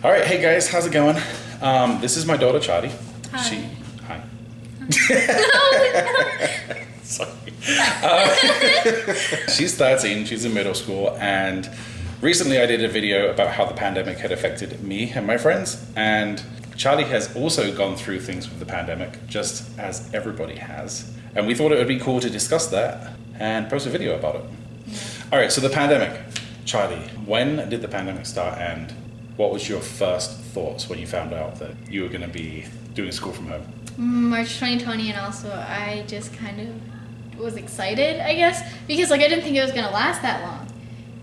All right, hey guys, how's it going? This is my daughter, Charlie. Hi. Hi. Sorry. She's 13, she's in middle school, and recently I did a video about how the pandemic had affected me and my friends, and Charlie has also gone through things with the pandemic, just as everybody has. And we thought it would be cool to discuss that and post a video about it. All right, so the pandemic. Charlie, when did the pandemic start, and what was your first thoughts when you found out that you were going to be doing school from home? March 2020, and also I just kind of was excited, I guess, because I didn't think it was going to last that long.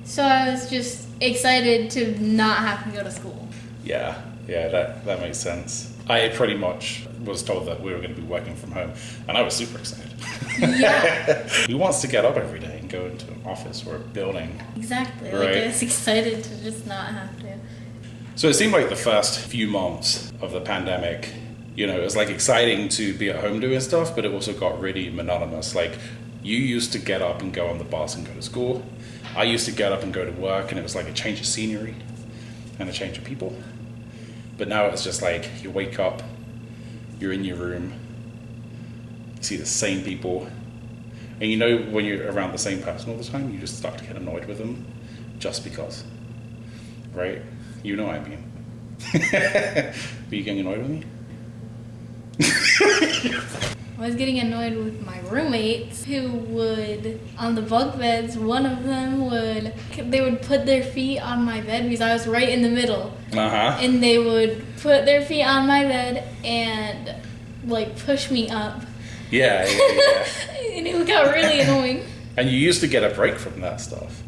So I was just excited to not have to go to school. Yeah, that makes sense. I pretty much was told that we were going to be working from home, and I was super excited. Yeah. Who wants to get up every day and go into an office or a building? Exactly. Right. Like I was excited to just not have to. So it seemed like the first few months of the pandemic, it was like exciting to be at home doing stuff, but it also got really monotonous. Like, you used to get up and go on the bus and go to school. I used to get up and go to work, and it was like a change of scenery and a change of people. But now it's just like you wake up, you're in your room, you see the same people, and when you're around the same person all the time, you just start to get annoyed with them just because, right? You know what I mean. Are you getting annoyed with me? I was getting annoyed with my roommates who would, on the bunk beds, one of them they would put their feet on my bed because I was right in the middle. Uh-huh. And they would put their feet on my bed and, push me up. Yeah. And it got really annoying. And you used to get a break from that stuff,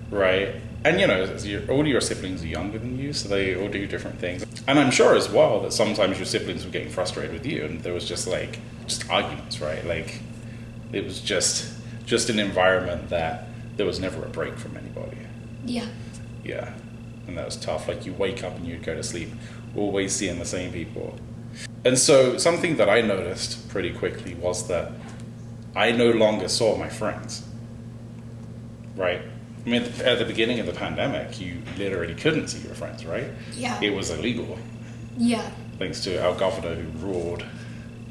right? And all your siblings are younger than you, so they all do different things. And I'm sure as well that sometimes your siblings were getting frustrated with you, and there was just arguments, right? Like, it was just an environment that there was never a break from anybody. Yeah. Yeah, and that was tough. Like, you wake up and you'd go to sleep, always seeing the same people. And so something that I noticed pretty quickly was that I no longer saw my friends, right? I mean, at the beginning of the pandemic, you literally couldn't see your friends, right? Yeah. It was illegal. Yeah. Thanks to our governor who ruled,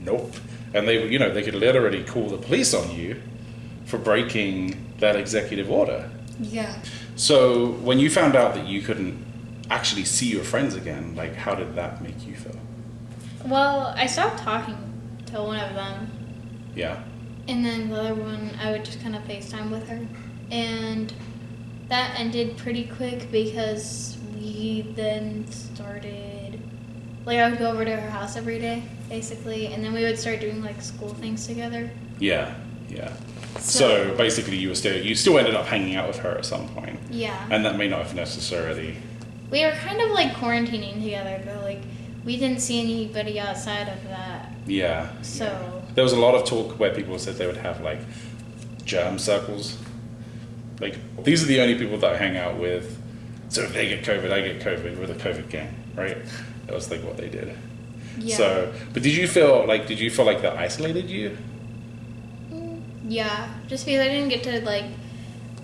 nope. And they could literally call the police on you for breaking that executive order. Yeah. So when you found out that you couldn't actually see your friends again, how did that make you feel? Well, I stopped talking to one of them. Yeah. And then the other one, I would just kind of FaceTime with her. And that ended pretty quick because we then started, I would go over to her house every day, basically, and then we would start doing, school things together. Yeah. So basically you still ended up hanging out with her at some point. Yeah. And that may not have necessarily... We were kind of, quarantining together, but, we didn't see anybody outside of that. Yeah. So... Yeah. There was a lot of talk where people said they would have, germ circles. These are the only people that I hang out with. So if they get COVID, I get COVID. We're the COVID gang, right? That was what they did. Yeah. So, but did you feel like that isolated you? Yeah, just because I didn't get to,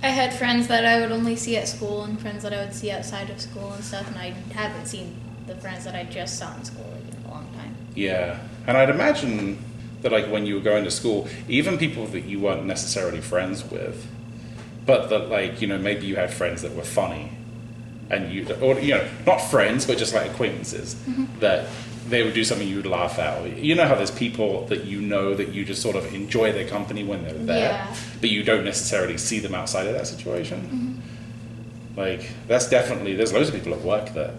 I had friends that I would only see at school and friends that I would see outside of school and stuff, and I haven't seen the friends that I just saw in school in a long time. Yeah, and I'd imagine that, when you were going to school, even people that you weren't necessarily friends with, but that, maybe you had friends that were funny, and not friends, but just acquaintances, that they would do something you would laugh at. Or, how there's people that that you just sort of enjoy their company when they're there, but you don't necessarily see them outside of that situation. That's definitely, there's loads of people at work that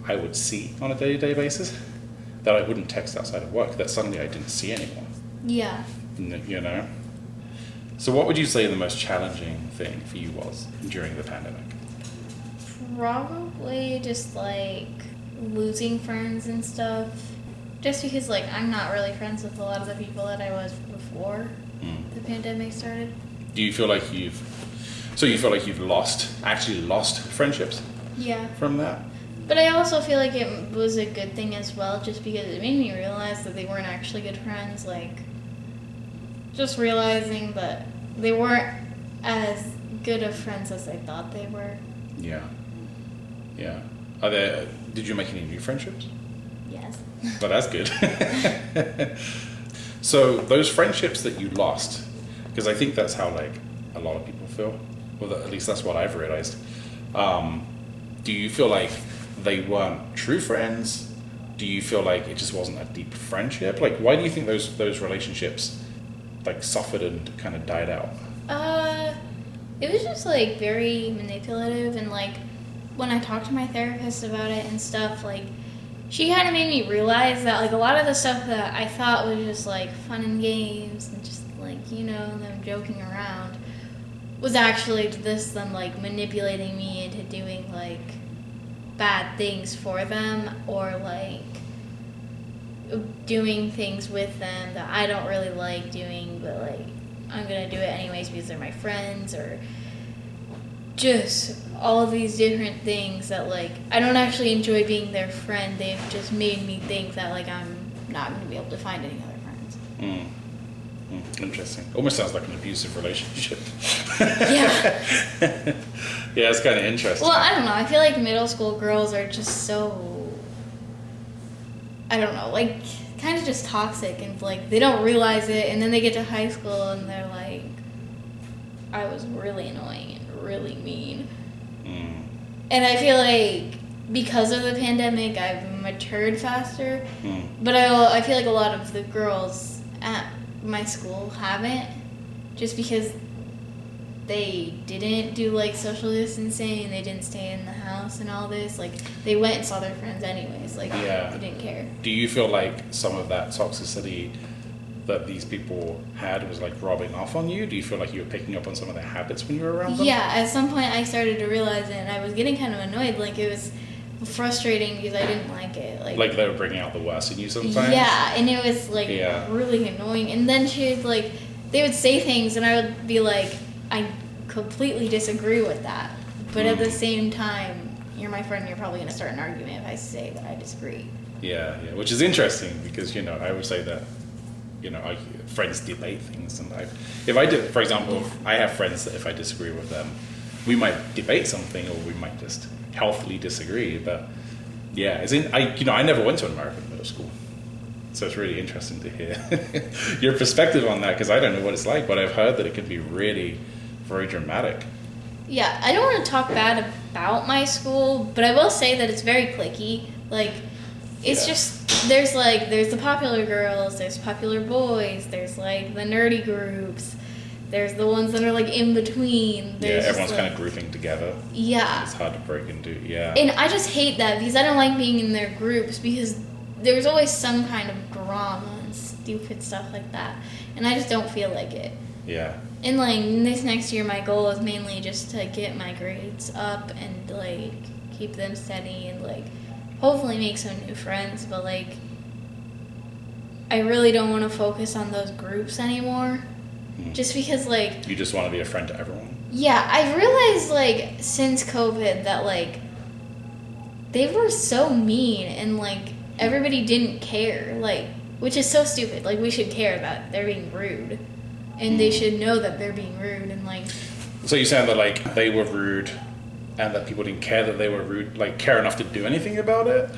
I would see on a day-to-day basis that I wouldn't text outside of work, that suddenly I didn't see anyone. Yeah. So what would you say the most challenging thing for you was during the pandemic? Probably just losing friends and stuff. Just because I'm not really friends with a lot of the people that I was before the pandemic started. Do you feel like you've actually lost friendships? Yeah. From that? But I also feel like it was a good thing as well, just because it made me realize that they weren't actually good friends. Just realizing that they weren't as good of friends as I thought they were. Yeah. Did you make any new friendships? Yes. But that's good. So those friendships that you lost, because I think that's how like a lot of people feel, well, at least that's what I've realized. Do you feel like they weren't true friends? Do you feel like it just wasn't a deep friendship? Like, why do you think those relationships like suffered and kind of died out? It was just like very manipulative, and like when I talked to my therapist about it and stuff, like she kind of made me realize that like a lot of the stuff that I thought was just like fun and games and just like, you know, them joking around was actually them like manipulating me into doing like bad things for them, or like doing things with them that I don't really like doing, but like I'm gonna do it anyways because they're my friends, or just all of these different things that like I don't actually enjoy being their friend. They've just made me think that like I'm not gonna be able to find any other friends. Interesting. Almost sounds like an abusive relationship. Yeah. Yeah, it's kind of interesting. Well, I don't know. I feel like middle school girls are just so, I don't know, like kind of just toxic, and like they don't realize it, and then they get to high school and they're like, I was really annoying and really mean. And I feel like because of the pandemic, I've matured faster. But I feel like a lot of the girls at my school haven't, just because they didn't do like social distancing, they didn't stay in the house and all this. Like they went and saw their friends anyways. Like they didn't care. Do you feel like some of that toxicity that these people had was like rubbing off on you? Do you feel like you were picking up on some of their habits when you were around them? Yeah, at some point I started to realize it, and I was getting kind of annoyed. Like it was frustrating because I didn't like it. Like they were bringing out the worst in you sometimes? Yeah, and it was like really annoying. And then they would say things and I would be like, I completely disagree with that. But at the same time, you're my friend, you're probably going to start an argument if I say that I disagree. Yeah, which is interesting because, you know, I would say that, you know, friends debate things. And for example, I have friends that if I disagree with them, we might debate something or we might just healthily disagree. But yeah, I never went to an American middle school. So it's really interesting to hear your perspective on that, because I don't know what it's like, but I've heard that it can be really very dramatic. Yeah, I don't want to talk bad about my school, but I will say that it's very cliquey. Like, it's just, there's the popular girls, there's popular boys, there's like the nerdy groups, there's the ones that are like in between. Everyone's kind of grouping together. Yeah. It's hard to break into, And I just hate that because I don't like being in their groups, because there's always some kind of drama and stupid stuff like that, and I just don't feel like it. Yeah. And like this next year, my goal is mainly just to get my grades up and like keep them steady and like hopefully make some new friends. But like I really don't want to focus on those groups anymore, just because like you just want to be a friend to everyone. Yeah, I've realized like since COVID that like they were so mean and like everybody didn't care, like, which is so stupid. Like we should care that they're being rude. And they should know that they're being rude and like... So you're saying that like they were rude and that people didn't care that they were rude, like care enough to do anything about it?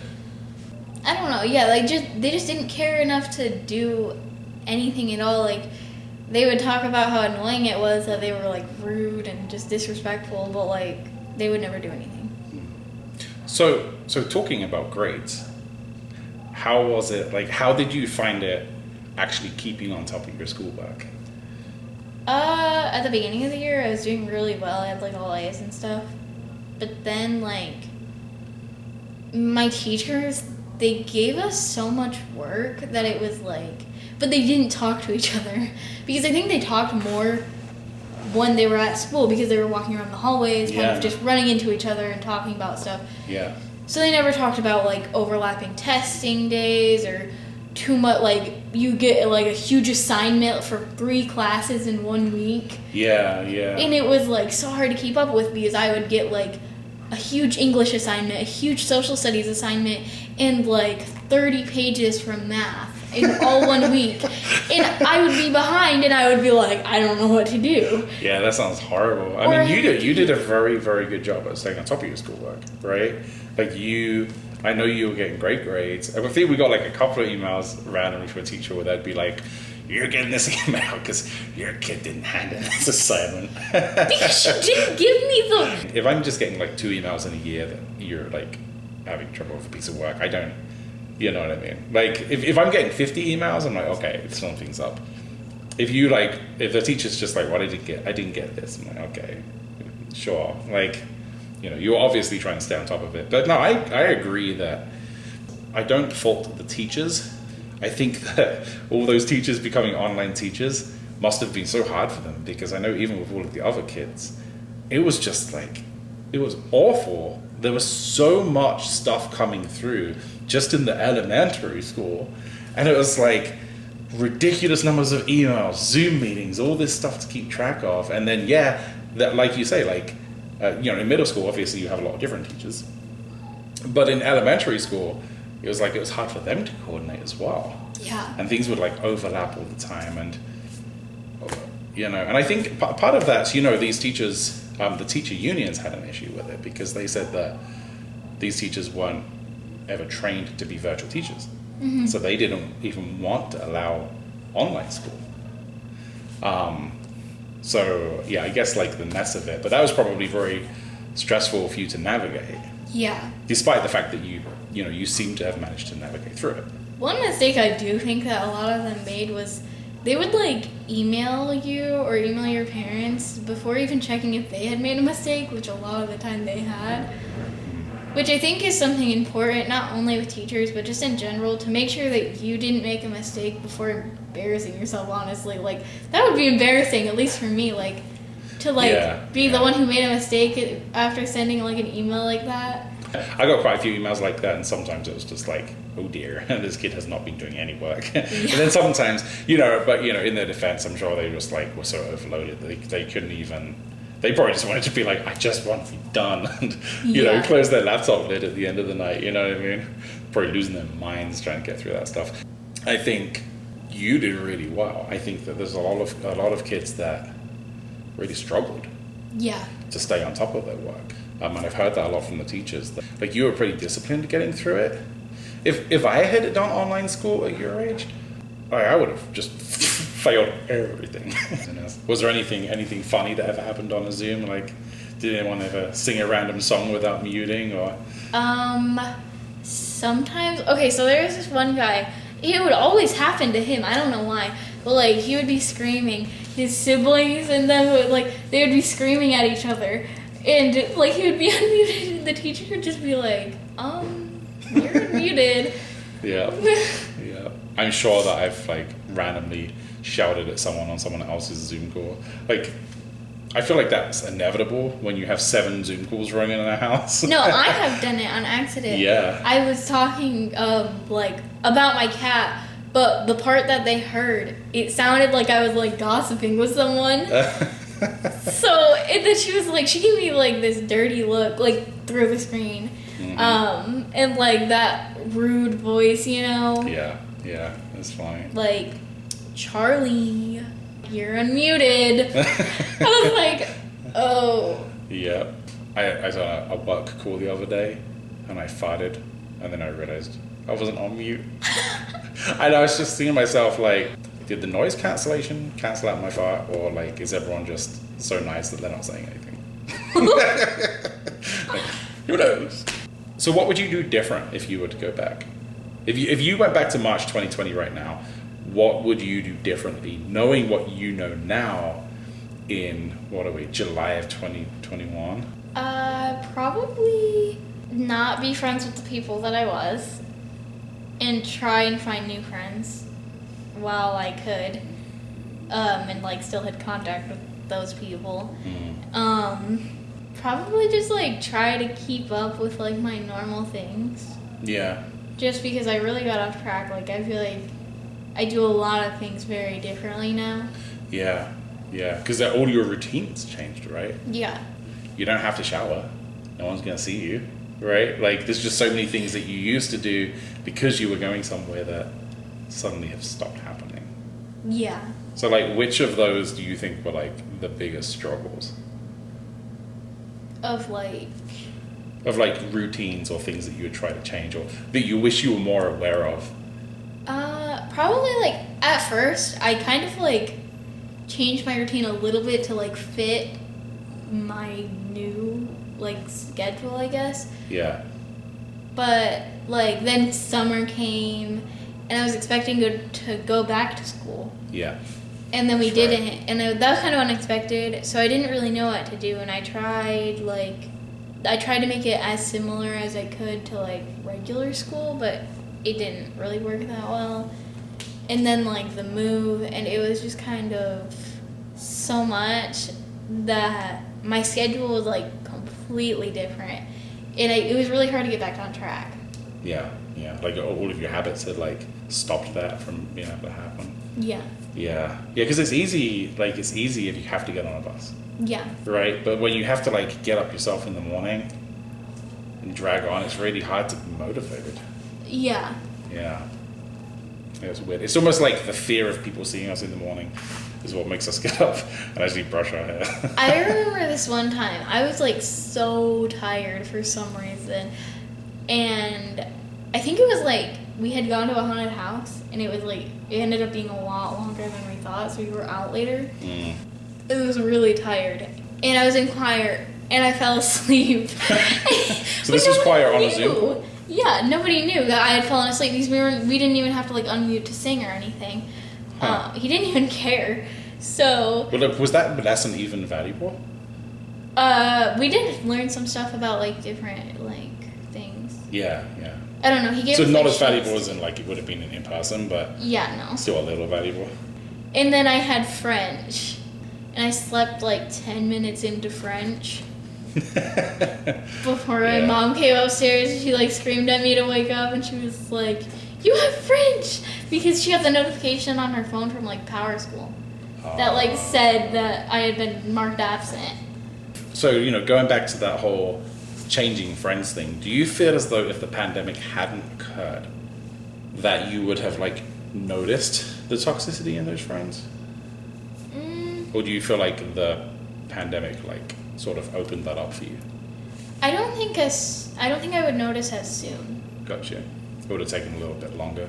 I don't know, yeah, like they just didn't care enough to do anything at all. Like they would talk about how annoying it was that they were like rude and just disrespectful, but like they would never do anything. So talking about grades, how was it, like how did you find it actually keeping on top of your schoolwork? At the beginning of the year, I was doing really well. I had like all A's and stuff. But then like my teachers, they gave us so much work that it was like, but they didn't talk to each other, because I think they talked more when they were at school, because they were walking around the hallways, kind of just running into each other and talking about stuff. Yeah. So they never talked about like overlapping testing days or too much, like you get like a huge assignment for 3 classes in 1 week. Yeah. And it was like so hard to keep up with, because I would get like a huge English assignment, a huge social studies assignment, and like 30 pages from math in all 1 week. And I would be behind and I would be like, I don't know what to do. Yeah, that sounds horrible. I mean, you did a very, very good job at staying on top of your schoolwork, right? Like I know you were getting great grades. I think we got like a couple of emails randomly from a teacher where they'd be like, "You're getting this email because your kid didn't hand in this assignment." Because you didn't give me the... If I'm just getting like 2 emails in a year that you're like having trouble with a piece of work, I don't, you know what I mean? Like if I'm getting 50 emails, I'm like, okay, something's up. If the teacher's just like, "What I didn't get this," I'm like, okay, sure. Like, you're obviously trying to stay on top of it. But no, I agree that I don't fault the teachers. I think that all those teachers becoming online teachers must have been so hard for them, because I know even with all of the other kids, it was just like, it was awful. There was so much stuff coming through just in the elementary school, and it was like ridiculous numbers of emails, Zoom meetings, all this stuff to keep track of. And then that, like you say, like in middle school obviously you have a lot of different teachers, but in elementary school it was hard for them to coordinate as well. Yeah. And things would like overlap all the time, and and I think part of that, these teachers, the teacher unions had an issue with it, because they said that these teachers weren't ever trained to be virtual teachers. Mm-hmm. So they didn't even want to allow online school. So I guess like the mess of it, but that was probably very stressful for you to navigate. Yeah. Despite the fact that you seem to have managed to navigate through it. One mistake I do think that a lot of them made was they would like email you or email your parents before even checking if they had made a mistake, which a lot of the time they had. Which I think is something important, not only with teachers, but just in general, to make sure that you didn't make a mistake before embarrassing yourself, honestly. Like, that would be embarrassing, at least for me, like, to, like, be the one who made a mistake after sending, like, an email like that. I got quite a few emails like that, and sometimes it was just like, oh dear, this kid has not been doing any work. Yeah. And then sometimes, but, in their defense, I'm sure they just, like, were so overloaded that they couldn't even... They probably just wanted to be like, I just want to be done, and close their laptop lid at the end of the night. You know what I mean? Probably losing their minds trying to get through that stuff. I think you did really well. I think that there's a lot of kids that really struggled. Yeah. To stay on top of their work, and I've heard that a lot from the teachers. Like, you were pretty disciplined getting through it. If I had done online school at your age, I would have just failed everything. Was there anything funny that ever happened on a Zoom? Like, did anyone ever sing a random song without muting, or? Sometimes. Okay, so there was this one guy. It would always happen to him. I don't know why, but like he would be screaming. His siblings and them would they would be screaming at each other, and like he would be unmuted. And the teacher would just be like, "You're unmuted." Yeah. Yeah. I'm sure that I've like randomly shouted at someone on someone else's Zoom call. Like, I feel like that's inevitable when you have 7 Zoom calls running in a house. No, I have done it on accident. Yeah. I was talking about my cat, but the part that they heard, it sounded like I was like gossiping with someone. So and then she was like, she gave me like this dirty look like through the screen. Mm-hmm. And like that rude voice, Yeah, that's fine. Like, Charlie, you're unmuted. I was like, oh. Yeah. I was on a work call the other day, and I farted, and then I realized I wasn't on mute. And I was just thinking to myself, like, did the noise cancellation cancel out my fart, or like, is everyone just so nice that they're not saying anything? Like, who knows? So what would you do different if you were to go back? If you went back to March 2020 right now, what would you do differently, knowing what you know now in, July of 2021? Probably not be friends with the people that I was, and try and find new friends while I could, and like still had contact with those people. Probably just like try to keep up with like my normal things. Yeah. Just because I really got off track. Like, I feel like I do a lot of things very differently now. Yeah, because all your routines changed, right? Yeah. You don't have to shower. No one's going to see you, right? Like, there's just so many things that you used to do because you were going somewhere that suddenly have stopped happening. Yeah. So, like, which of those do you think were, like, the biggest struggles? Of, like... of like routines or things that you would try to change or that you wish you were more aware of? Probably like at first I kind of like changed my routine a little bit to like fit my new like schedule, I guess. Yeah. But like then summer came and I was expecting to go back to school. Yeah. And then we didn't, and that was kind of unexpected, so I didn't really know what to do, and I tried to make it as similar as I could to like regular school, but it didn't really work that well. And then like the move, and it was just kind of so much that my schedule was like completely different, and it was really hard to get back on track. Yeah, like all of your habits had like stopped that from being able to happen. Yeah. Yeah, because it's easy if you have to get on a bus. Yeah. Right, but when you have to like get up yourself in the morning and drag on, it's really hard to be motivated. Yeah. Yeah, it's weird. It's almost like the fear of people seeing us in the morning is what makes us get up and actually brush our hair. I remember this one time, I was like so tired for some reason, and I think it was like we had gone to a haunted house, and it was like it ended up being a lot longer than we thought, so we were out later. It was really tired, and I was in choir, and I fell asleep. So this was choir on a Zoom? Yeah, nobody knew that I had fallen asleep because we didn't even have to like unmute to sing or anything. Huh. He didn't even care. So. Well, look, was that lesson even valuable? We did learn some stuff about like different like things. Yeah. I don't know. He gave so us, not like, as valuable as in like it would have been in person, but yeah, no. still a little valuable. And then I had French, and I slept like 10 minutes into French before my mom came upstairs. And she like screamed at me to wake up, and she was like, "You have French!" Because she got the notification on her phone from like Power School that like said that I had been marked absent. So going back to that whole changing friends thing, do you feel as though if the pandemic hadn't occurred that you would have like noticed the toxicity in those friends? Or do you feel like the pandemic like sort of opened that up for you? I don't think I would notice as soon. Gotcha. It would have taken a little bit longer.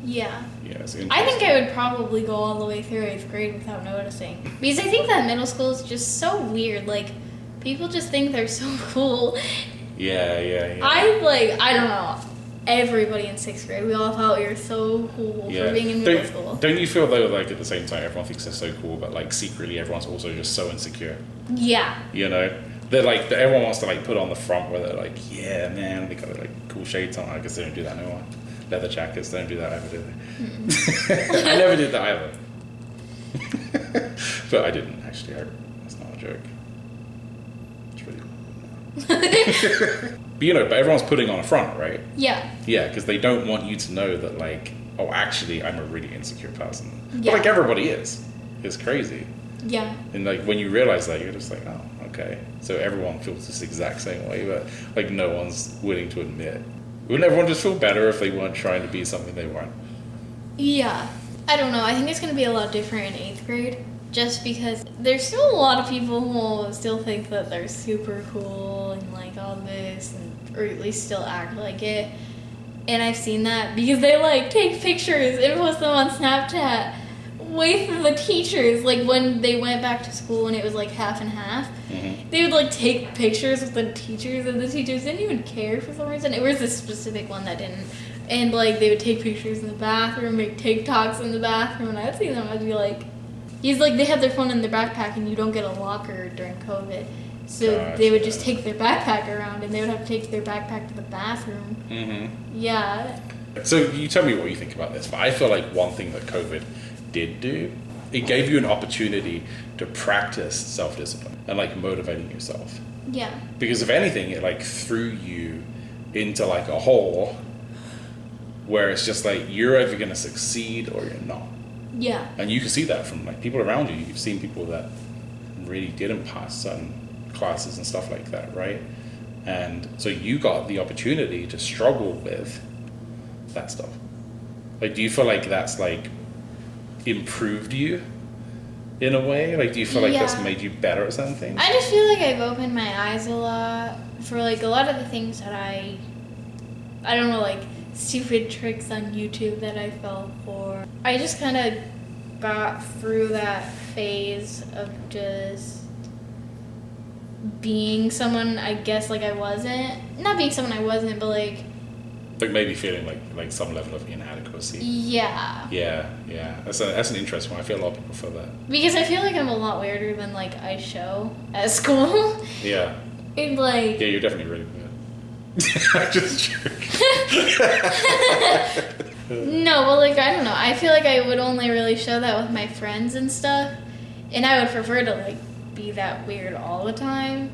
Yeah. Yeah, it's I think I would probably go all the way through 8th grade without noticing. Because I think that middle school is just so weird. Like, people just think they're so cool. Yeah. I don't know. Everybody in 6th grade, we all thought we were so cool for being in middle school. Don't you feel though, like at the same time, everyone thinks they're so cool, but like secretly everyone's also just so insecure? Yeah. They're like, everyone wants to like put on the front where they're like, yeah, man, they got like cool shades on. I guess they don't do that anymore. Leather jackets, they don't do that either, do they? I never did that either. But I didn't actually. That's not a joke. It's really cool. But everyone's putting on a front, right? Yeah. Yeah, because they don't want you to know that like, oh, actually, I'm a really insecure person. Yeah. But like everybody is. It's crazy. Yeah. And like when you realize that, you're just like, oh, okay. So everyone feels this exact same way, but like no one's willing to admit. Wouldn't everyone just feel better if they weren't trying to be something they weren't? Yeah. I don't know. I think it's going to be a lot different in 8th grade. Just because there's still a lot of people who will still think that they're super cool and like all this, or at least still act like it. And I've seen that because they like take pictures and post them on Snapchat with the teachers. Like when they went back to school and it was like half and half, they would like take pictures with the teachers, and the teachers didn't even care for some reason. It was this specific one that didn't. And like they would take pictures in the bathroom, make TikToks in the bathroom, and I'd see them, I'd be like, they had their phone in their backpack, and you don't get a locker during COVID. So they would just take their backpack around, and they would have to take their backpack to the bathroom. Yeah. So you tell me what you think about this, but I feel like one thing that COVID did do, it gave you an opportunity to practice self-discipline and like motivating yourself. Yeah. Because if anything, it like threw you into like a hole where it's just like you're either going to succeed or you're not. Yeah. And you can see that from like people around you. You've seen people that really didn't pass certain classes and stuff like that, right? And so you got the opportunity to struggle with that stuff. Like, do you feel like that's like improved you in a way? Like, do you feel like that's Yeah. made you better at certain things? I just feel like I've opened my eyes a lot for like a lot of the things that I don't know, like stupid tricks on YouTube that I fell for. I just kind of got through that phase of just being someone I guess like I wasn't. Not being someone I wasn't, but like maybe feeling like some level of inadequacy. yeah. Yeah. That's an interesting one. I feel a lot of people feel that. Because I feel like I'm a lot weirder than like I show at school. Yeah. And like Yeah, you're definitely really weird. I'm just joking. no, but like I don't know. I feel like I would only really show that with my friends and stuff, and I would prefer to like be that weird all the time,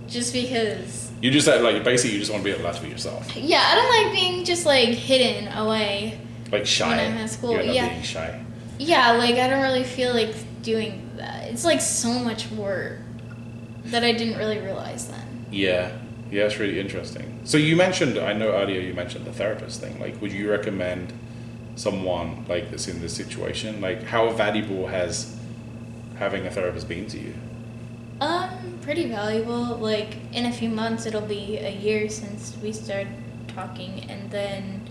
just because. You just like basically you just want to be allowed to be yourself. Yeah, I don't like being just like hidden away. Like shy. When I'm at school, You're not yeah. being shy. Yeah, like I don't really feel like doing that. It's like so much work that I didn't really realize then. Yeah, it's really interesting. So you mentioned, I know earlier you mentioned the therapist thing. Like, would you recommend someone like this in this situation? Like, how valuable has having a therapist been to you? Pretty valuable. Like in a few months, it'll be a year since we started talking, and then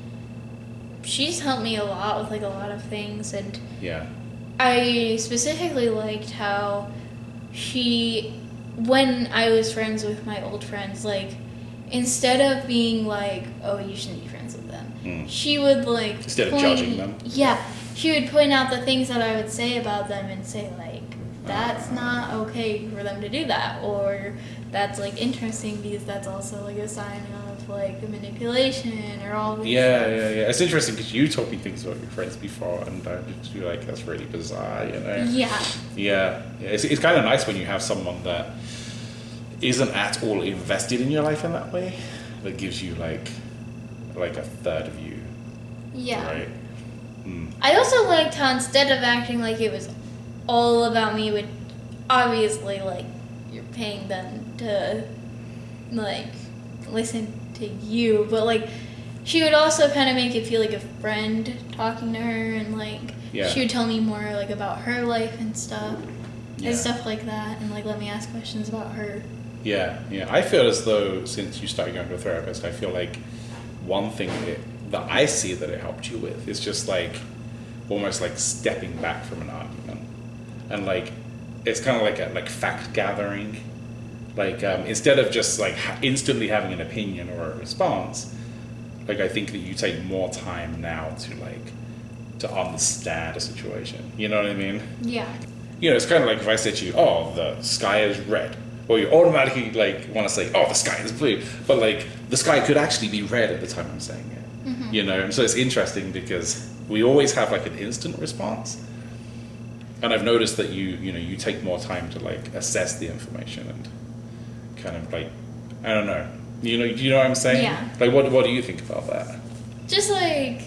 she's helped me a lot with like a lot of things, and Yeah. I specifically liked how when I was friends with my old friends, like, instead of being like, oh, you shouldn't be friends with them, she would, like... Instead of judging them? Yeah. She would point out the things that I would say about them and say, like, that's not okay for them to do that, or that's, like, interesting because that's also, like, a sign of, like, manipulation or all these Yeah. stuff. It's interesting because you told me things about your friends before, and I just feel like that's really bizarre, you know? Yeah. It's kind of nice when you have someone that isn't at all invested in your life in that way, that gives you like a third of you. Yeah. Right. I also liked how instead of acting like it was all about me, which obviously, like, you're paying them to, like, listen to you, but, like, she would also kind of make it feel like a friend talking to her, and, like, she would tell me more, like, about her life and stuff, and stuff like that, and, like, let me ask questions about her. Yeah. I feel as though since you started going to a therapist, I feel like one thing that I see that it helped you with is just, like, almost like stepping back from an argument. And like, it's kind of like a fact gathering. Like, instead of just like instantly having an opinion or a response, like I think that you take more time now to understand a situation. You know what I mean? Yeah. You know, it's kind of like if I said to you, "Oh, the sky is red," well, you automatically like want to say, "Oh, the sky is blue," but like the sky could actually be red at the time I'm saying it. Mm-hmm. You know, and so it's interesting because we always have like an instant response. And I've noticed that you take more time to like assess the information and kind of like, I don't know, do you know what I'm saying? Yeah. Like what do you think about that? Just like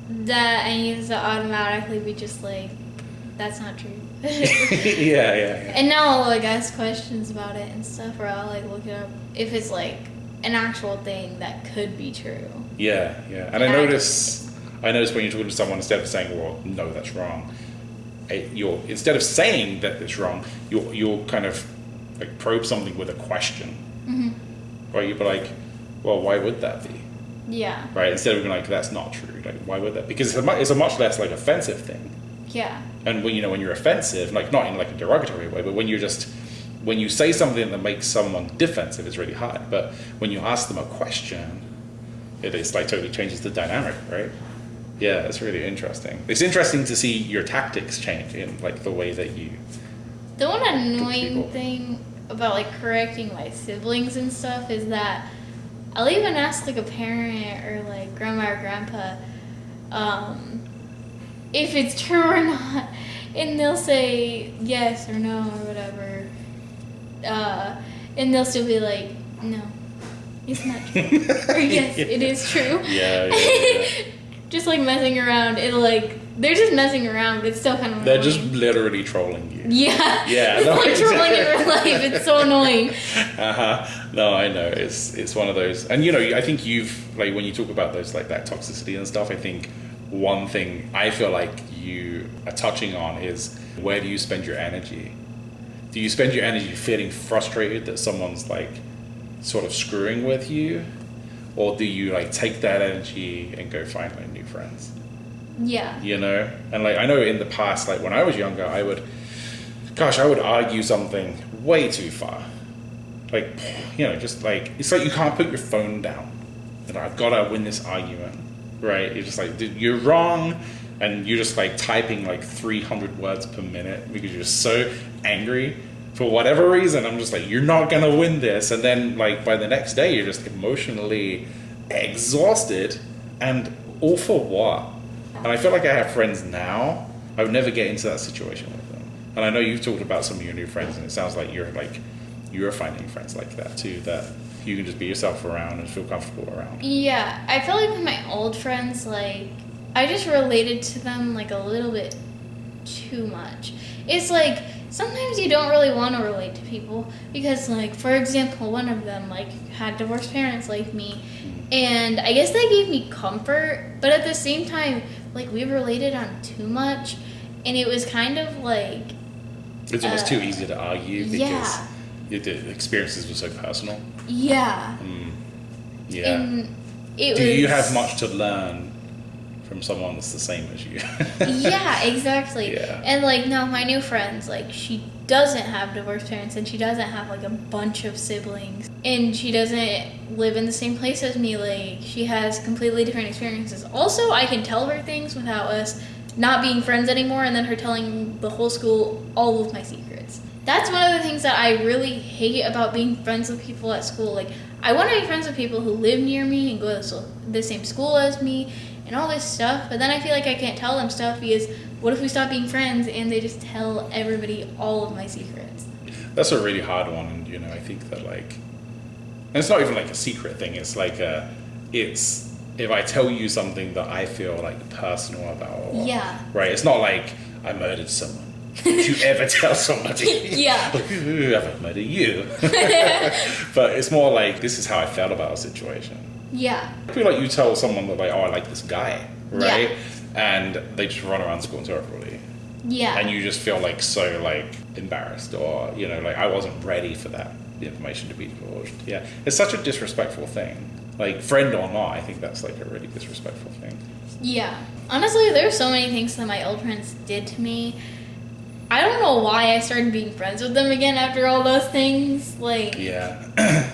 that I need to automatically be just like, that's not true. Yeah. And now I'll like ask questions about it and stuff, or I'll like look it up if it's like an actual thing that could be true. Yeah. And I notice when you're talking to someone, instead of saying, well, no, that's wrong, instead of saying that it's wrong, you'll kind of like probe something with a question. Mm-hmm. Right? You'll be like, well, why would that be? Yeah. Right? Instead of being like, that's not true. Like, why would that? Because it's a much less like offensive thing. Yeah. And when you're offensive, like not in like a derogatory way, but when you say something that makes someone defensive, it's really hard. But when you ask them a question, it's like totally changes the dynamic, right? Yeah, it's really interesting. It's interesting to see your tactics change in like the way that you. The one annoying thing about like correcting my siblings and stuff is that I'll even ask like a parent or like grandma or grandpa if it's true or not, and they'll say yes or no or whatever, and they'll still be like, no, it's not true, or yes, it is true. Yeah. Just like messing around, they're just messing around, but it's still kind of They're annoying. just literally trolling you. Yeah. It's like trolling in real life. It's so annoying. No, I know. It's one of those. And I think you've like when you talk about those like that toxicity and stuff, I think one thing I feel like you are touching on is, where do you spend your energy? Do you spend your energy feeling frustrated that someone's like sort of screwing with you? Or do you like take that energy and go find like new friends? Yeah. You know? And like, I know in the past, like when I was younger, I would argue something way too far. Like, you know, just like, it's like you can't put your phone down. And I've got to win this argument, right? You're just like, dude, you're wrong. And you're just like typing like 300 words per minute because you're so angry for whatever reason. I'm just like, you're not going to win this. And then like by the next day, you're just emotionally exhausted, and all for what? And I feel like I have friends now. I would never get into that situation with them. And I know you've talked about some of your new friends, and it sounds like you're finding friends like that too, that you can just be yourself around and feel comfortable around. Yeah, I feel like with my old friends, like, I just related to them like a little bit too much. It's like, sometimes you don't really want to relate to people because, like, for example, one of them, like, had divorced parents like me, and I guess that gave me comfort, but at the same time, like, we related on too much, and it was kind of like... It's almost too easy to argue because... Yeah. The experiences were so personal. Yeah. Yeah. And Do you have much to learn from someone that's the same as you? Yeah, exactly. Yeah. And like now my new friends, like she doesn't have divorced parents and she doesn't have like a bunch of siblings and she doesn't live in the same place as me. Like she has completely different experiences. Also, I can tell her things without us not being friends anymore and then her telling the whole school all of my secrets. That's one of the things that I really hate about being friends with people at school. Like, I want to be friends with people who live near me and go to the same school as me and all this stuff. But then I feel like I can't tell them stuff because what if we stop being friends and they just tell everybody all of my secrets? That's a really hard one. And, you know, I think that, like, and it's not even like a secret thing. It's like it's if I tell you something that I feel like personal about. Yeah. Right? It's not like I murdered someone. Did you ever tell somebody? Yeah. Ooh, I've murdered you. But it's more like, this is how I felt about a situation. Yeah. I feel like you tell someone that, like, oh, I like this guy, right? Yeah. And they just run around school and tell everybody. Yeah. And you just feel like so like embarrassed, or, you know, like I wasn't ready for that information to be divulged. Yeah. It's such a disrespectful thing. Like, friend or not, I think that's like a really disrespectful thing. Yeah. Honestly, there's so many things that my old friends did to me. I don't know why I started being friends with them again after all those things. Like, yeah.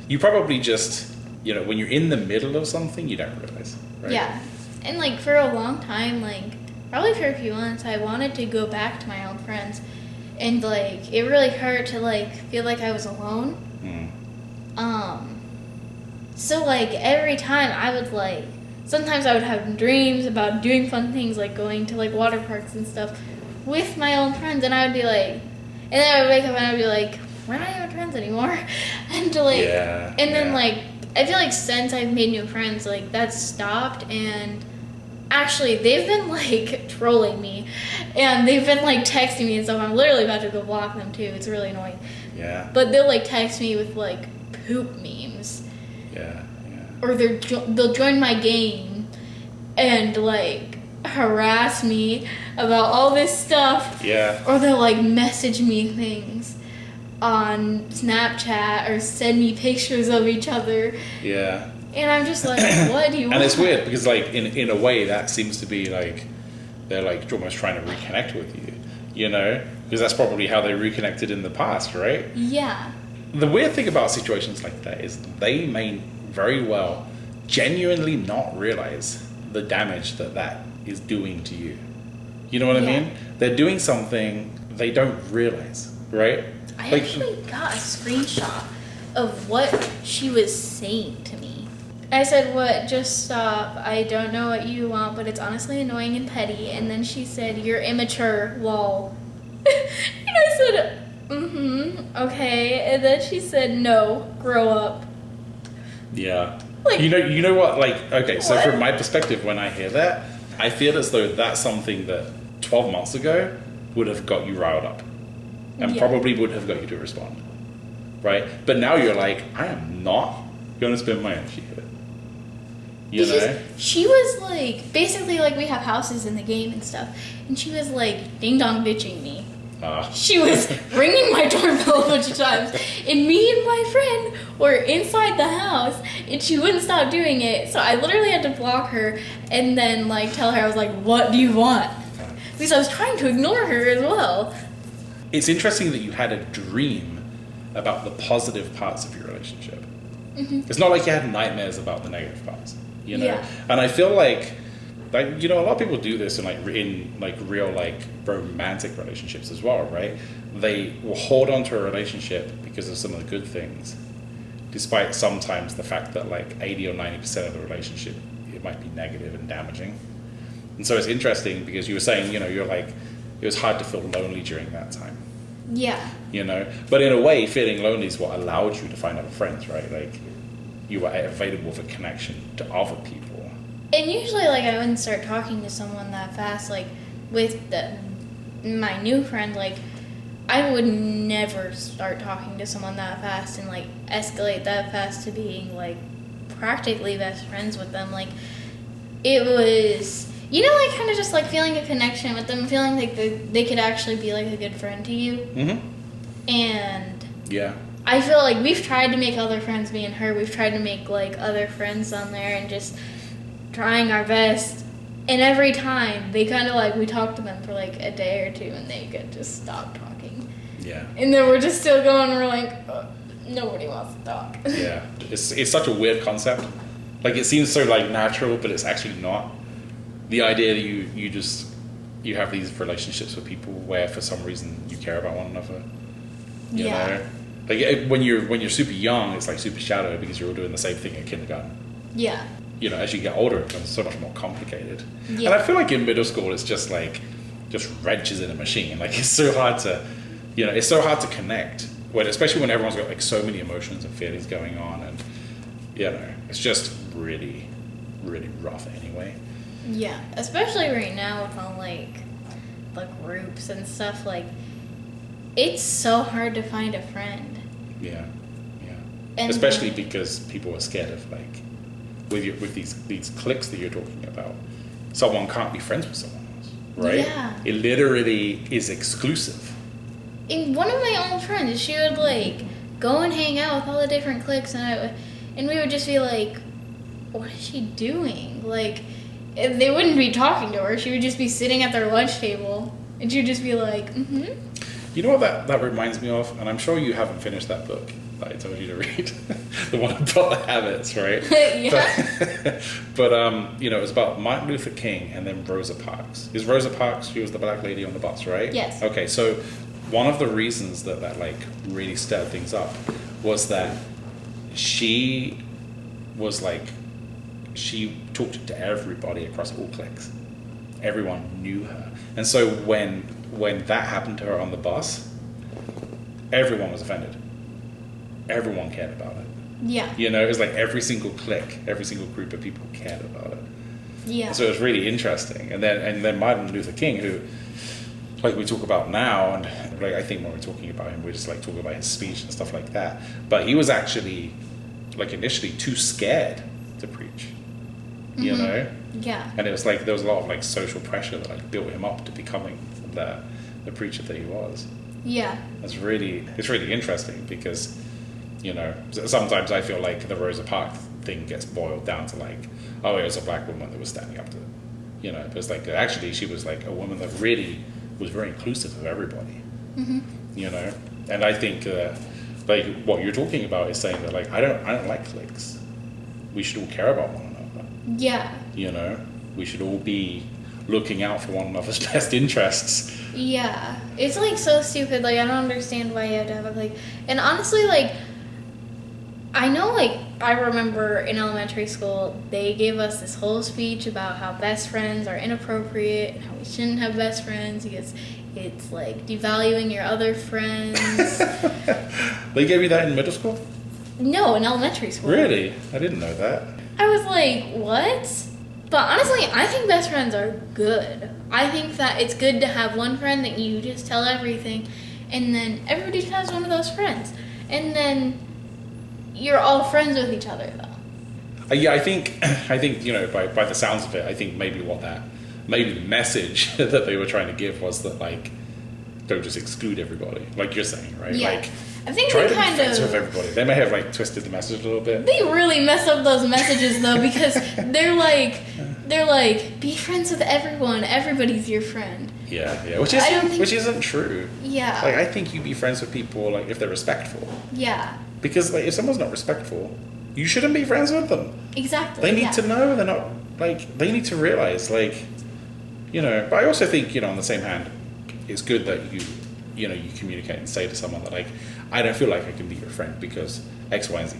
You probably just, you know, when you're in the middle of something, you don't realize, right? Yeah. And like for a long time, like probably for a few months, I wanted to go back to my old friends. And like it really hurt to like feel like I was alone. So like every time I would like, sometimes I would have dreams about doing fun things like going to like water parks and stuff with my old friends, and I would be like, and then I would wake up and I would be like, we're not even friends anymore. And like, yeah, and then like, I feel like since I've made new friends, like that's stopped, and actually they've been like trolling me, and they've been like texting me and stuff. I'm literally about to go block them too. It's really annoying. Yeah. But they'll like text me with like poop memes. Yeah. Yeah. Or they'll join my game and like harass me about all this stuff. Yeah. Or they'll like message me things on Snapchat or send me pictures of each other. Yeah. And I'm just like, what do you want? And it's weird because like in a way that seems to be like they're like almost trying to reconnect with you, you know? Because that's probably how they reconnected in the past, right? Yeah. The weird thing about situations like that is they may very well genuinely not realize the damage that is doing to you. You know what I mean? They're doing something they don't realize, right? I like, actually got a screenshot of what she was saying to me. I said, what? Just stop. I don't know what you want, but it's honestly annoying and petty. And then she said, you're immature, lol. And I said, okay. And then she said, no, grow up. Yeah. Like, you know what? Like, okay, so what? from my perspective, when I hear that, I feel as though that's something that 12 months ago would have got you riled up and probably would have got you to respond, right? But now you're like, I am not going to spend my energy here. You know? She was like, basically like we have houses in the game and stuff, and she was like ding dong bitching me. She was ringing my doorbell a bunch of times, and me and my friend were inside the house, and she wouldn't stop doing it. So I literally had to block her and then like tell her, I was like, "What do you want?" Because I was trying to ignore her as well. It's interesting that you had a dream about the positive parts of your relationship. Mm-hmm. It's not like you had nightmares about the negative parts, you know. Yeah. And I feel like you know, a lot of people do this in real like romantic relationships as well, right? They will hold on to a relationship because of some of the good things, despite sometimes the fact that like 80 or 90% of the relationship, it might be negative and damaging. And so it's interesting because you were saying, you know, you're like, it was hard to feel lonely during that time. Yeah. You know, but in a way, feeling lonely is what allowed you to find other friends, right? Like, you were available for connection to other people. And usually, like, I wouldn't start talking to someone that fast. Like, with my new friend, like, I would never start talking to someone that fast and, like, escalate that fast to being, like, practically best friends with them. Like, it was, you know, like, kind of just, like, feeling a connection with them, feeling like they could actually be, like, a good friend to you. Mm-hmm. And yeah, I feel like we've tried to make other friends, me and her. We've tried to make, like, other friends on there and just trying our best. And every time, they kind of, like, we talk to them for, like, a day or two, and they could just stop talking. Yeah. And then we're just still going, and we're like, nobody wants to talk. Yeah. It's such a weird concept. Like, it seems so, like, natural, but it's actually not. The idea that you have these relationships with people where, for some reason, you care about one another. You know? Like, when you're super young, it's, like, super shallow because you're all doing the same thing in kindergarten. Yeah. You know, as you get older, it becomes so much more complicated. Yeah. And I feel like in middle school, it's just wrenches in a machine. Like, it's so hard to connect, especially when everyone's got, like, so many emotions and feelings going on. And, you know, it's just really, really rough anyway. Yeah. Especially right now with all, like, the groups and stuff. Like, it's so hard to find a friend. Yeah. Yeah. And especially because people are scared of, like, with these cliques that you're talking about, someone can't be friends with someone else, right? Yeah. It literally is exclusive. And one of my old friends, she would, like, go and hang out with all the different cliques, and we would just be like, what is she doing? Like, they wouldn't be talking to her. She would just be sitting at their lunch table, and she would just be like, mm-hmm. You know what that reminds me of? And I'm sure you haven't finished that book that I told you to read. The one about the habits, right? Yeah. But you know, it was about Martin Luther King and then Rosa Parks. Is Rosa Parks, she was the black lady on the bus, right? Yes. Okay, so one of the reasons that like really stirred things up was that she talked to everybody across all cliques. Everyone knew her. And so when that happened to her on the bus, everyone was offended. Everyone cared about it. Yeah. You know, it was like every single clique, every single group of people cared about it. Yeah. And so it was really interesting. And then Martin Luther King, who, like we talk about now, and like I think when we're talking about him, we're just like talking about his speech and stuff like that. But he was actually, like, initially too scared to preach. You know? Yeah. And it was like there was a lot of like social pressure that like built him up to becoming the preacher that he was. Yeah. It's really interesting because, you know, sometimes I feel like the Rosa Parks thing gets boiled down to like, oh, it was a black woman that was standing up to it. You know, but it's like actually she was like a woman that really was very inclusive of everybody. Mm-hmm. You know, and I think like what you're talking about is saying that like I don't like cliques. We should all care about one another. Yeah. You know, we should all be looking out for one another's best interests. Yeah. It's, like, so stupid. Like, I don't understand why you have to have a, like... And honestly, like, I know, like, I remember in elementary school, they gave us this whole speech about how best friends are inappropriate and how we shouldn't have best friends because it's, like, devaluing your other friends. They gave you that in middle school? No, in elementary school. Really? I didn't know that. I was like, what? But honestly, I think best friends are good. I think that it's good to have one friend that you just tell everything, and then everybody just has one of those friends. And then you're all friends with each other, though. Yeah, I think by the sounds of it, I think maybe the message that they were trying to give was that like, don't just exclude everybody, like you're saying, right? Yeah. Like, I think try they to be kind friends of with everybody. They may have like twisted the message a little bit. They really mess up those messages though, because they're like, be friends with everyone. Everybody's your friend. Yeah, which isn't true. Yeah. Like, I think you be friends with people like if they're respectful. Yeah. Because like if someone's not respectful, you shouldn't be friends with them. Exactly. They need to know they're not like they need to realize like, But I also think on the same hand, it's good that you communicate and say to someone that like, I don't feel like I can be your friend because X, Y, and Z.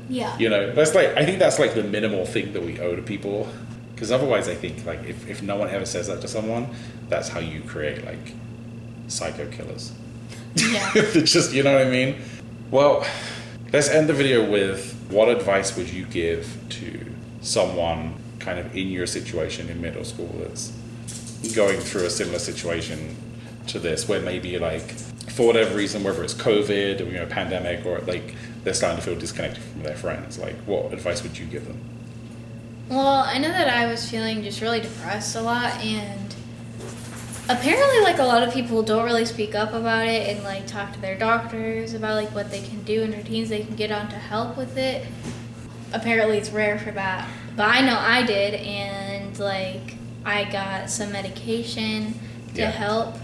Yeah. That's like I think that's like the minimal thing that we owe to people. Because otherwise, I think like if no one ever says that to someone, that's how you create like psycho killers. Yeah. It's just what I mean. Well, let's end the video with what advice would you give to someone kind of in your situation in middle school that's going through a similar situation to this, where maybe like for whatever reason, whether it's COVID or pandemic or like they're starting to feel disconnected from their friends. Like, what advice would you give them? Well, I know that I was feeling just really depressed a lot, and apparently like a lot of people don't really speak up about it and like talk to their doctors about like what they can do and routines they can get on to help with it. Apparently it's rare for that, but I know I did, and like I got some medication to help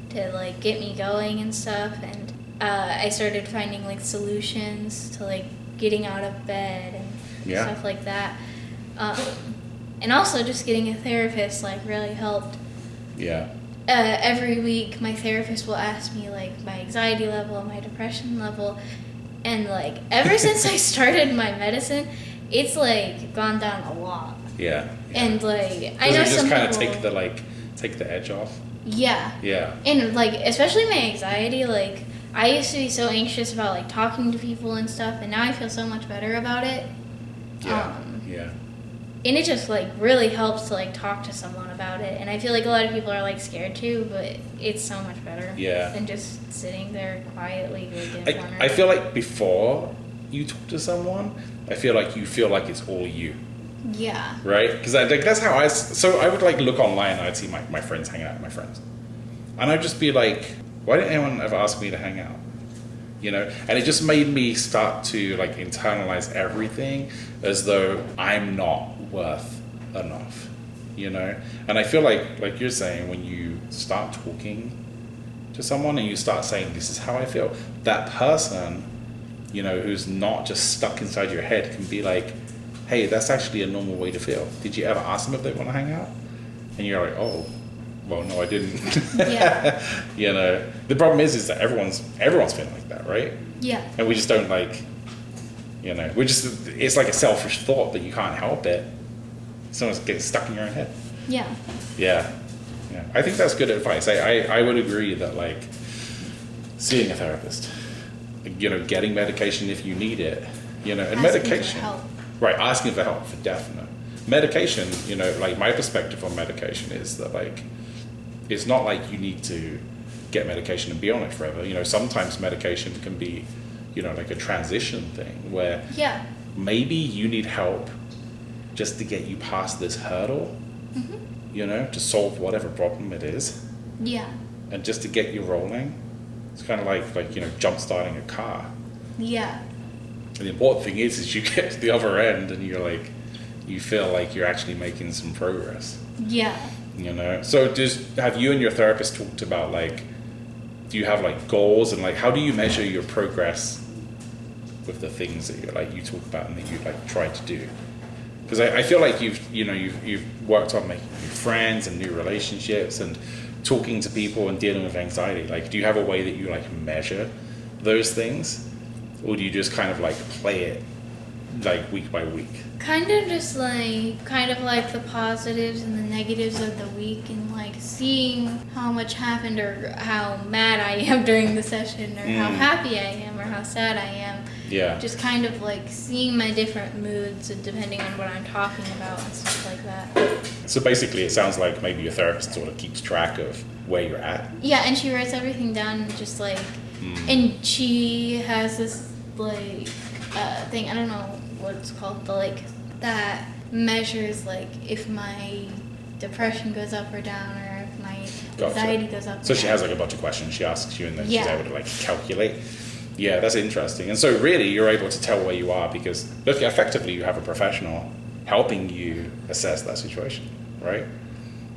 to like get me going and stuff, and I started finding like solutions to like getting out of bed and stuff like that. And also just getting a therapist like really helped. Yeah. Every week my therapist will ask me like my anxiety level, my depression level, and like ever since I started my medicine, it's like gone down a lot. Yeah. And like I know just some kind of people take the edge off. Yeah. Yeah. And like especially my anxiety, like I used to be so anxious about like talking to people and stuff, and now I feel so much better about it. Yeah. And it just like really helps to like talk to someone about it, and I feel like a lot of people are like scared too, but it's so much better than just sitting there quietly like in a corner. I feel like before you talk to someone, I feel like you feel like it's all you. Yeah. Right? Because that's how I would like look online and I'd see my friends hanging out with my friends, and I'd just be like, why didn't anyone ever ask me to hang out? And it just made me start to like internalize everything as though I'm not worth enough, and I feel like you're saying, when you start talking to someone and you start saying, this is how I feel, that person who's not just stuck inside your head can be like, hey, that's actually a normal way to feel. Did you ever ask them if they want to hang out? And you're like, oh, well, no, I didn't. Yeah. The problem is that everyone's feeling like that, right? Yeah. And we just don't like, it's like a selfish thought that you can't help it. Someone's getting stuck in your own head. Yeah. Yeah. I think that's good advice. I would agree that like seeing a therapist, getting medication if you need it, and asking medication. For help. Right, asking for help for definite. Medication, like my perspective on medication is that like, it's not like you need to get medication and be on it forever. Sometimes medication can be, like a transition thing where maybe you need help just to get you past this hurdle, to solve whatever problem it is. Yeah. And just to get you rolling. It's kind of like jump starting a car. Yeah. And the important thing is you get to the other end and you're like, you feel like you're actually making some progress. Yeah. So have you and your therapist talked about like, do you have like goals, and like how do you measure your progress with the things that you talk about and that you like try to do? Because I feel like you've worked on making new friends and new relationships and talking to people and dealing with anxiety. Like, do you have a way that you like measure those things, or do you just kind of like play it like week by week? Kind of like the positives and the negatives of the week, and like seeing how much happened or how mad I am during the session, or how happy I am or how sad I am. Yeah. Just kind of like seeing my different moods depending on what I'm talking about and stuff like that. So basically it sounds like maybe your therapist sort of keeps track of where you're at. Yeah, and she writes everything down, just like, and she has this like thing, I don't know what it's called, the like that measures like if my depression goes up or down, or if my anxiety goes up. So she has like a bunch of questions she asks you, and then she's Yeah. able to like calculate. Yeah, that's interesting. And so really, you're able to tell where you are because look, effectively, you have a professional helping you assess that situation, right?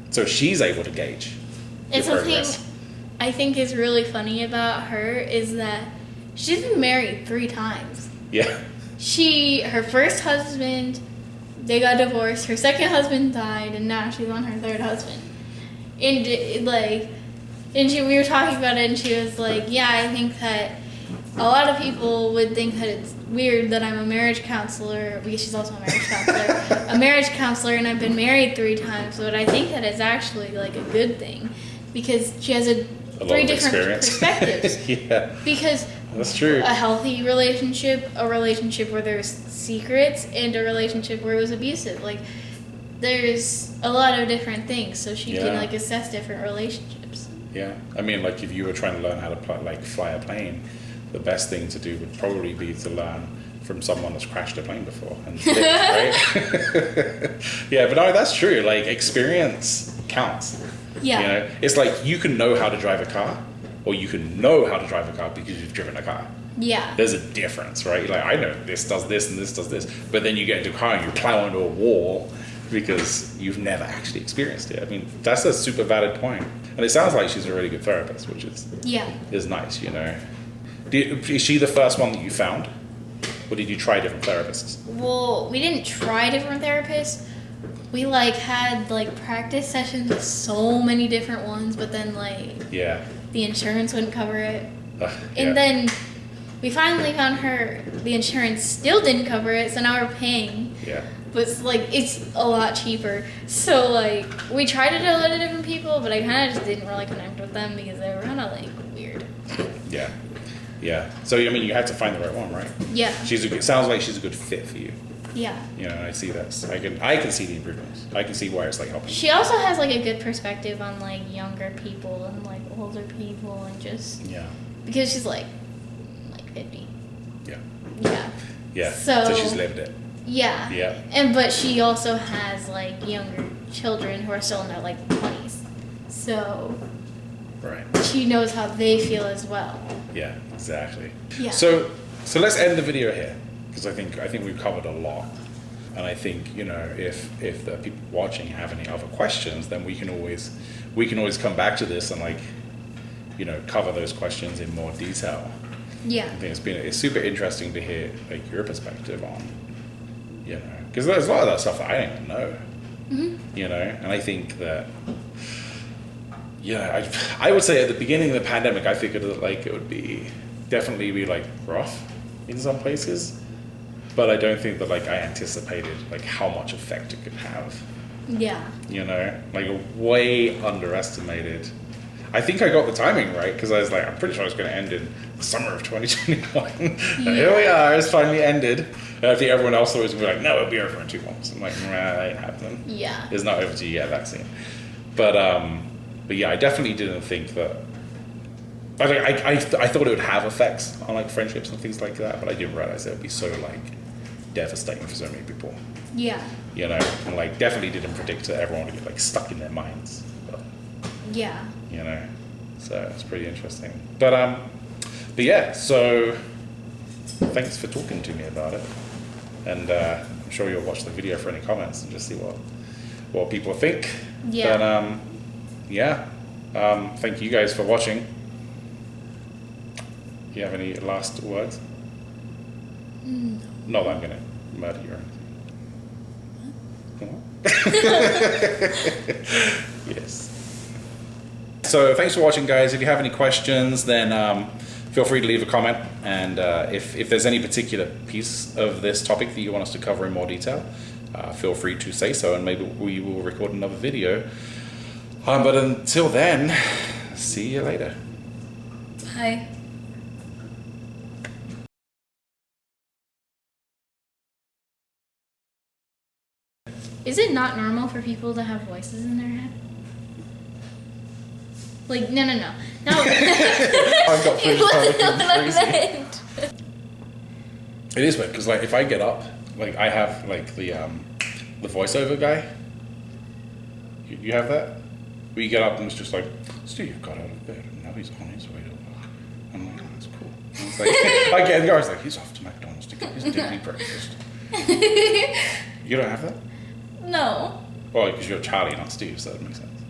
So she's able to gauge your And something progress. I think is really funny about her is that she's been married 3 times. Yeah. Her first husband, they got divorced. Her second husband died, and now she's on her third husband. And we were talking about it, and she was like, "Yeah, I think that a lot of people would think that it's weird that I'm a marriage counselor," because she's also a marriage counselor, and I've been married 3 times. But I think that it's actually like a good thing because she has A 3 lot of different experience. perspectives. Yeah. Because That's true. a healthy relationship, a relationship where there's secrets, and a relationship where it was abusive. Like, there's a lot of different things, so she can like assess different relationships. Yeah. I mean, like if you were trying to learn how to fly a plane, the best thing to do would probably be to learn from someone that's crashed a plane before and flipped, right? Yeah, but no, that's true. Like experience counts. Yeah. You know, it's like you can know how to drive a car, or you can know how to drive a car because you've driven a car. Yeah. There's a difference, right? Like I know this does this and this does this, but then you get into a car and you plow into a wall because you've never actually experienced it. I mean, that's a super valid point. And it sounds like she's a really good therapist, which is nice, you know. Is she the first one that you found? Or did you try different therapists? Well, we didn't try different therapists. We like had like practice sessions with so many different ones, but then like the insurance wouldn't cover it. And then we finally found her, the insurance still didn't cover it, so now we're paying. Yeah. But it's a lot cheaper. So like we tried to do a lot of different people, but I kind of just didn't really connect with them because they were kind of like weird. Yeah. Yeah. So I mean, you had to find the right one, right? Yeah. It sounds like she's a good fit for you. Yeah. You know, I see that. I can see the improvements. I can see why it's like helping. She also has like a good perspective on like younger people and like older people and just because she's like 50. Yeah. Yeah. Yeah. So she's lived it. Yeah. Yeah. But she also has like younger children who are still in their like 20s. So Right. she knows how they feel as well. Yeah, exactly. Yeah. So let's end the video here because I think we've covered a lot, and I think, you know, if the people watching have any other questions, then we can always come back to this and like, you know, cover those questions in more detail. Yeah. I think it's super interesting to hear like your perspective on, you know, because there's a lot of that stuff that I didn't even know. Mm-hmm. You know, and I think that. Yeah, I would say at the beginning of the pandemic, I figured that like it would definitely be like rough in some places, but I don't think that like I anticipated like how much effect it could have. Yeah. You know, like way underestimated. I think I got the timing right because I was like, I'm pretty sure it's going to end in the summer of 2021. And here we are, it's finally ended. And I think everyone else thought it was going to be like, no, it'll be over in 2 months. I'm like, nah, that ain't happening. Yeah. It's not over till you get a vaccine. But yeah, I definitely didn't think that. I thought it would have effects on like friendships and things like that, but I didn't realize it would be so like devastating for so many people. Yeah. You know, and like definitely didn't predict that everyone would get like stuck in their minds. But, Yeah. you know, so it's pretty interesting. But yeah, so thanks for talking to me about it, and I'm sure you'll watch the video for any comments and just see what people think. Yeah. But yeah, thank you guys for watching. Do you have any last words? No. Not that I'm gonna murder you or anything. Yes. So thanks for watching, guys. If you have any questions, then feel free to leave a comment. And if there's any particular piece of this topic that you want us to cover in more detail, feel free to say so, and maybe we will record another video. But until then, see you later. Bye. Is it not normal for people to have voices in their head? Like, no. No. I got It wasn't what I crazy. meant. It is weird because like if I get up like I have like the voiceover guy. You have that? Where you get up and it's just like, Steve got out of bed and now he's on his way to work. I'm like, oh, that's cool. And it's like, I get the guy's like, he's off to McDonald's to get his daily breakfast. You don't have that? No. Well, because you're Charlie, not Steve, so that makes sense.